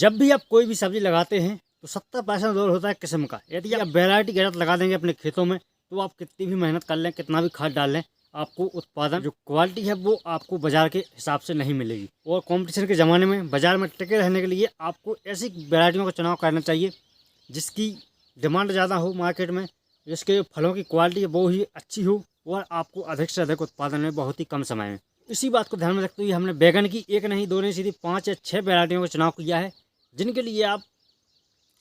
जब भी आप कोई भी सब्जी लगाते हैं तो 70% रोल होता है किस्म का। यदि आप वैरायटी गलत लगा देंगे अपने खेतों में तो आप कितनी भी मेहनत कर लें, कितना भी खाद डाल लें, आपको उत्पादन जो क्वालिटी है वो आपको बाजार के हिसाब से नहीं मिलेगी। और कंपटीशन के ज़माने में बाजार में टिके रहने के लिए आपको ऐसी वैरायटियों का चुनाव करना चाहिए जिसकी डिमांड ज़्यादा हो मार्केट में, जिसके फलों की क्वालिटी वो ही अच्छी हो और आपको अधिक से अधिक उत्पादन में बहुत ही कम समय में। इसी बात को ध्यान में रखते हुए हमने बैगन की एक नहीं, दो नहीं, सीधी 5 या 6 वैरायटियों का चुनाव किया है, जिनके लिए आप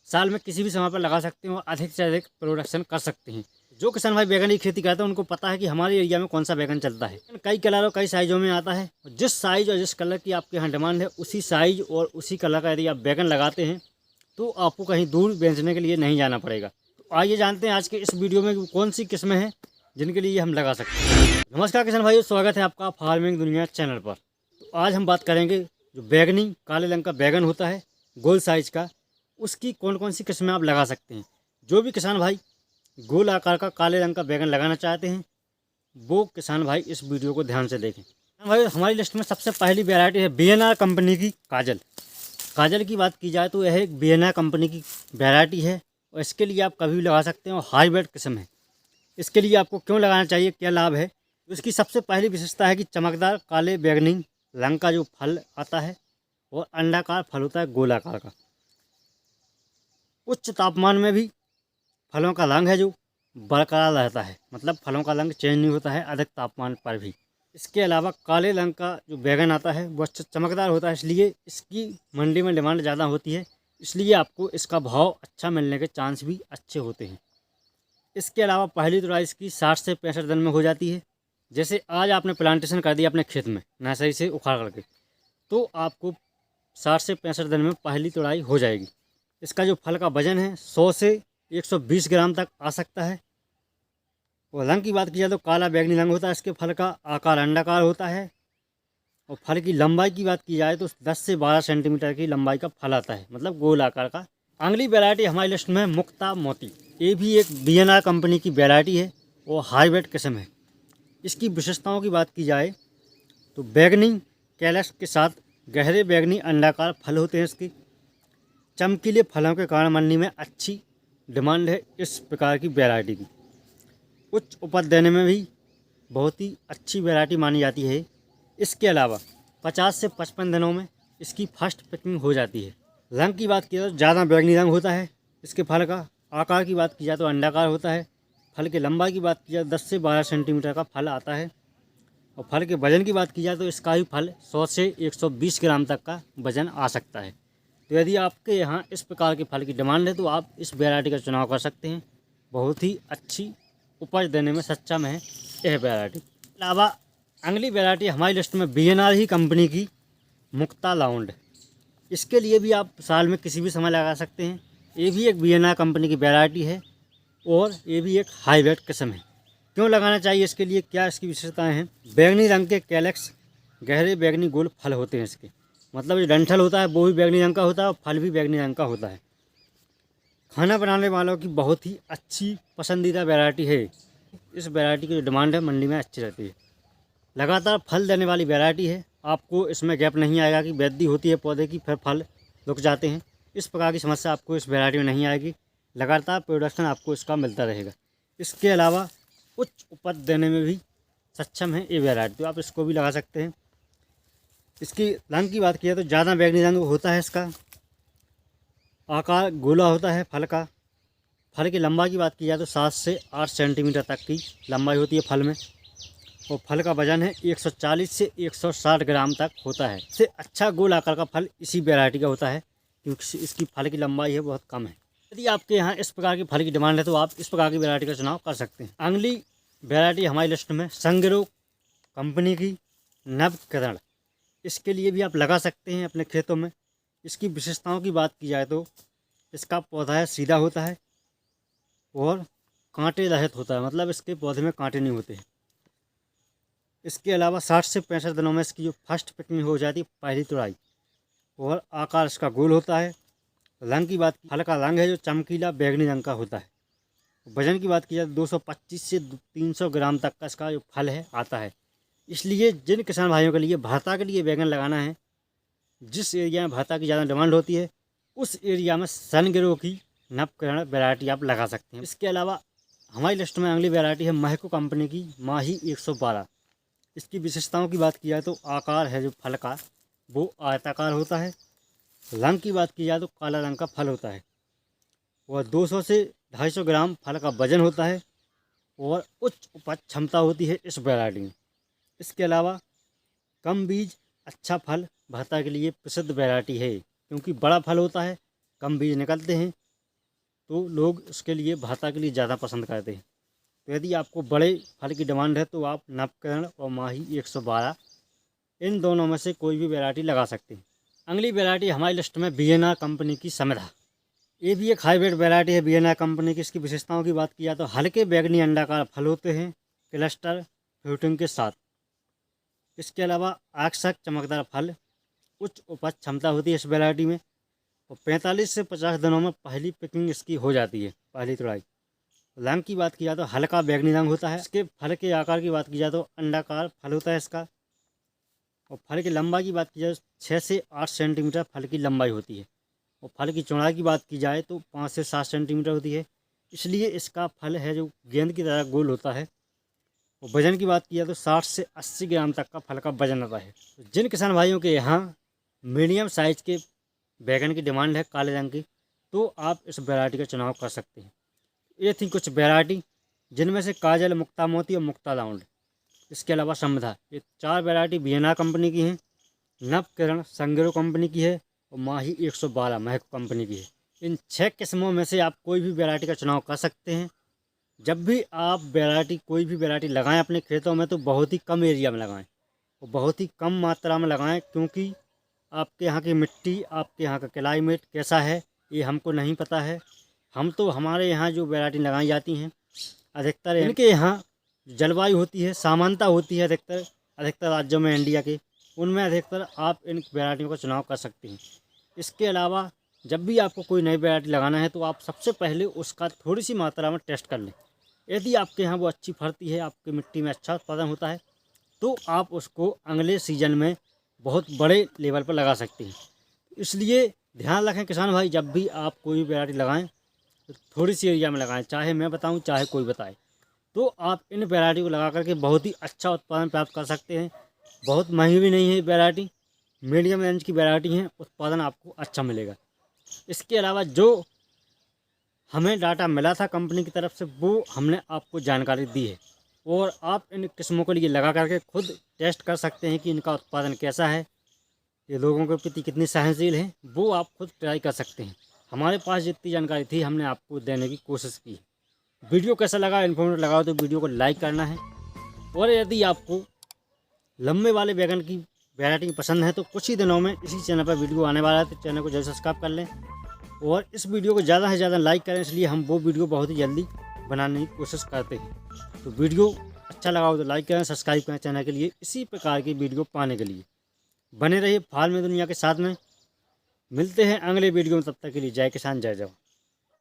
साल में किसी भी समय पर लगा सकते हैं और अधिक से अधिक प्रोडक्शन कर सकते हैं। जो किसान भाई बैगन की खेती करते हैं उनको पता है कि हमारे एरिया में कौन सा बैगन चलता है। कई कलर और कई साइज़ों में आता है। जिस साइज़ और जिस कलर की आपके यहाँ डिमांड है उसी साइज़ और उसी कलर का यदि आप बैगन लगाते हैं तो आपको कहीं दूर बेचने के लिए नहीं जाना पड़ेगा। तो आइए जानते हैं आज के इस वीडियो में कौन सी किस्में हैं जिनके लिए हम लगा सकते हैं। नमस्कार किसान भाइयों, स्वागत है आपका फार्मिंग दुनिया चैनल पर। तो आज हम बात करेंगे जो बैगनी काले रंग का बैगन होता है गोल साइज़ का, उसकी कौन कौन सी किस्में आप लगा सकते हैं। जो भी किसान भाई गोल आकार का काले रंग का बैगन लगाना चाहते हैं वो किसान भाई इस वीडियो को ध्यान से देखें। भाई हमारी लिस्ट में सबसे पहली वैरायटी है बीएनआर कंपनी की काजल। काजल की बात की जाए तो यह एक बीएनआर कंपनी की वैरायटी है और इसके लिए आप कभी भी लगा सकते हैं और हाईब्रिड किस्म है। इसके लिए आपको क्यों लगाना चाहिए, क्या लाभ है, तो इसकी सबसे पहली विशेषता है कि चमकदार काले बैगनी रंग का जो फल आता है और अंडाकार फल होता है गोलाकार का। उच्च तापमान में भी फलों का रंग है जो बरकरार रहता है, मतलब फलों का रंग चेंज नहीं होता है अधिक तापमान पर भी। इसके अलावा काले रंग का जो बैगन आता है वो चमकदार होता है, इसलिए इसकी मंडी में डिमांड ज़्यादा होती है, इसलिए आपको इसका भाव अच्छा मिलने के चांस भी अच्छे होते हैं। इसके अलावा पहली तुड़ाई इसकी 60 से 65 दिन में हो जाती है। जैसे आज आपने प्लांटेशन कर दिया अपने खेत में नर्सरी से उखाड़ करके, तो आपको 60 से 65 दिन में पहली तुड़ाई हो जाएगी। इसका जो फल का वजन है 100 से 120 ग्राम तक आ सकता है। और रंग की बात की जाए तो काला बैगनी रंग होता है इसके फल का, आकार अंडाकार होता है। और फल की लंबाई की बात की जाए तो 10 से 12 सेंटीमीटर की लंबाई का फल आता है, मतलब गोल आकार का। अगली वैरायटी हमारी लिस्ट में मुक्ता मोती। ये भी एक बीएनआर कंपनी की वैरायटी है और हाईब्रिड किस्म है। इसकी विशेषताओं की बात की जाए तो बैगनी कैलस के साथ गहरे बैगनी अंडाकार फल होते हैं। इसके चमकीले फलों के कारण मंडी में अच्छी डिमांड है इस प्रकार की वैरायटी की। उच्च उपज देने में भी बहुत ही अच्छी वैरायटी मानी जाती है। इसके अलावा 50 से 55 दिनों में इसकी फर्स्ट पिकिंग हो जाती है। रंग की बात की जाए तो ज़्यादा बैगनी रंग होता है इसके फल का। आकार की बात की जाए तो अंडाकार होता है। फल की लंबाई की बात की जाए 10 से 12 सेंटीमीटर का फल आता है। और फल के वजन की बात की जाए तो इसका ही फल 100 से 120 ग्राम तक का वजन आ सकता है। तो यदि आपके यहाँ इस प्रकार के फल की डिमांड है तो आप इस वैरायटी का चुनाव कर सकते हैं। बहुत ही अच्छी उपज देने में सक्षम है यह वैरायटी। अलावा अगली वैरायटी हमारी लिस्ट में बीएनआर ही कंपनी की मुक्ता लाउंड। इसके लिए भी आप साल में किसी भी समय लगा सकते हैं। ये भी एक बीएनआर कंपनी की वैरायटी है और ये भी एक हाईब्रिड किस्म है। क्यों लगाना चाहिए, इसके लिए क्या इसकी विशेषताएं हैं। बैगनी रंग के कैलेक्स गहरे बैगनी गोल फल होते हैं इसके, मतलब जो डंठल होता है वो भी बैगनी रंग का होता है और फल भी बैगनी रंग का होता है। खाना बनाने वालों की बहुत ही अच्छी पसंदीदा वैरायटी है। इस वैरायटी की जो डिमांड है मंडी में अच्छी रहती है। लगातार फल देने वाली वैरायटी है। आपको इसमें गैप नहीं आएगा कि वृद्धि होती है पौधे की फिर फल रुक जाते हैं, इस प्रकार की समस्या आपको इस वैरायटी में नहीं आएगी। लगातार प्रोडक्शन आपको इसका मिलता रहेगा। इसके अलावा उच्च उपज देने में भी सक्षम है ये वैरायटी, तो आप इसको भी लगा सकते हैं। इसकी रंग की बात की जाए तो ज़्यादा बैगनी रंग होता है इसका। आकार गोला होता है फल का। फल की लंबाई की बात की जाए तो 7 से 8 सेंटीमीटर तक की लंबाई होती है फल में। और फल का वजन है 140 से 160 ग्राम तक होता है। इससे अच्छा गोल आकार का फल इसी वैरायटी का होता है क्योंकि इसकी फल की लंबाई है बहुत कम है। यदि आपके यहाँ इस प्रकार की फल की डिमांड है तो आप इस प्रकार की वैरायटी का चुनाव कर सकते हैं। अगली वैरायटी हमारी लिस्ट में संगरो कंपनी की नवकिरण। इसके लिए भी आप लगा सकते हैं अपने खेतों में। इसकी विशेषताओं की बात की जाए तो इसका पौधा है सीधा होता है और कांटे रहित होता है, मतलब इसके पौधे में कांटे नहीं होते हैं। इसके अलावा 60 से 65 दिनों में इसकी जो फर्स्ट पिकिंग हो जाती है पहली तुड़ाई। और आकार इसका गोल होता है। रंग की बात, फल का रंग है जो चमकीला बैगनी रंग का होता है। वजन की बात की जाए तो 225 से 300 ग्राम तक का इसका जो फल है आता है। इसलिए जिन किसान भाइयों के लिए भरता के लिए बैगन लगाना है, जिस एरिया में भरता की ज़्यादा डिमांड होती है, उस एरिया में सनग्रो की नवकरण वैरायटी आप लगा सकते हैं। इसके अलावा हमारी लिस्ट में अगली वैरायटी है महको कंपनी की माही 112। इसकी विशेषताओं की बात की जाए तो आकार है जो फल का वो आयताकार होता है। रंग की बात की जाए तो काला रंग का फल होता है और 200 से 250 ग्राम फल का वजन होता है और उच्च उपज क्षमता होती है इस वैरायटी में। इसके अलावा कम बीज अच्छा फल भरता के लिए प्रसिद्ध वैरायटी है, क्योंकि बड़ा फल होता है, कम बीज निकलते हैं, तो लोग इसके लिए भाता के लिए ज़्यादा पसंद करते हैं। तो यदि आपको बड़े फल की डिमांड है तो आप नवकरण और माही 112 इन दोनों में से कोई भी वैरायटी लगा सकते हैं। अगली वैरायटी हमारी लिस्ट में बीएनआर कंपनी की समधा। ये भी एक हाइब्रिड वैरायटी है बीएनआर कंपनी की। इसकी विशेषताओं की बात की जाए तो हल्के बैगनी अंडाकार फल होते हैं क्लस्टर फ्रूटिंग के साथ। इसके अलावा आकर्षक चमकदार फल, उच्च उपज क्षमता होती है इस वैरायटी में और 45 से 50 दिनों में पहली पिकिंग इसकी हो जाती है, पहली तुड़ाई। रंग की बात की जाए तो हल्का बैगनी रंग होता है। इसके फल के आकार की बात की जाए तो अंडाकार फल होता है इसका और फल की लंबाई की बात की जाए 6 से 8 सेंटीमीटर फल की लंबाई होती है और फल की चौड़ाई की बात की जाए तो 5 से 7 सेंटीमीटर होती है। इसलिए इसका फल है जो गेंद की तरह गोल होता है। और वजन की बात की जाए तो 60 से 80 ग्राम तक का फल का वजन आता है। तो जिन किसान भाइयों के यहाँ मीडियम साइज़ के बैगन की डिमांड है काले रंग की, तो आप इस वैरायटी का चुनाव कर सकते हैं। ये थी कुछ वैरायटी, जिनमें से काजल, मुक्ता मोती और मुक्ता राउंड, इसके अलावा समधा, ये 4 वैरायटी बीएनआर कंपनी की हैं। नवकिरण संग्रो कंपनी की है और माही 112 महको कंपनी की है। इन 6 किस्मों में से आप कोई भी वैरायटी का चुनाव कर सकते हैं। जब भी आप कोई भी वैरायटी लगाएं अपने खेतों में तो बहुत ही कम एरिया में लगाएं और बहुत ही कम मात्रा में लगाएं, क्योंकि आपके यहाँ की मिट्टी, आपके यहाँ का क्लाइमेट कैसा है ये हमको नहीं पता है। हम तो हमारे यहाँ जो वैरायटी लगाई जाती हैं अधिकतर इनके यहाँ जलवायु होती है, समानता होती है अधिकतर राज्यों में इंडिया के, उनमें अधिकतर आप इन वैरायटियों का चुनाव कर सकते हैं। इसके अलावा जब भी आपको कोई नई वैरायटी लगाना है तो आप सबसे पहले उसका थोड़ी सी मात्रा में टेस्ट कर लें। यदि आपके यहाँ वो अच्छी फलती है, आपकी मिट्टी में अच्छा उत्पादन होता है, तो आप उसको अगले सीजन में बहुत बड़े लेवल पर लगा सकते हैं। इसलिए ध्यान रखें किसान भाई, जब भी आप कोई वैरायटी लगाएं तो थोड़ी सी एरिया में लगाएं, चाहे मैं बताऊं चाहे कोई बताए, तो आप इन वैरायटी को लगा करके बहुत ही अच्छा उत्पादन प्राप्त कर सकते हैं। बहुत महंगी भी नहीं है वैरायटी, मीडियम रेंज की वैरायटी है, उत्पादन आपको अच्छा मिलेगा। इसके अलावा जो हमें डाटा मिला था कंपनी की तरफ से वो हमने आपको जानकारी दी है और आप इन किस्मों के लिए लगा करके खुद टेस्ट कर सकते हैं कि इनका उत्पादन कैसा है, ये लोगों के प्रति कितनी सहनशील है, वो आप खुद ट्राई कर सकते हैं। हमारे पास जितनी जानकारी थी हमने आपको देने की कोशिश की। वीडियो कैसा लगा, इन्फॉर्मेटिव लगा तो वीडियो को लाइक करना है और यदि आपको लंबे वाले बैगन की वैरायटी पसंद है तो कुछ ही दिनों में इसी चैनल पर वीडियो आने वाला है, तो चैनल को जल्द सब्सक्राइब कर लें और इस वीडियो को ज़्यादा से ज़्यादा लाइक करें, इसलिए हम वो वीडियो बहुत ही जल्दी बनाने की कोशिश करते हैं। तो वीडियो अच्छा लगा हो तो लाइक करें, सब्सक्राइब करें चैनल के लिए इसी प्रकार की वीडियो पाने के लिए। बने रहिए फार्म दुनिया के साथ में। मिलते हैं अगले वीडियो में, तब तक के लिए जय किसान जय जवान।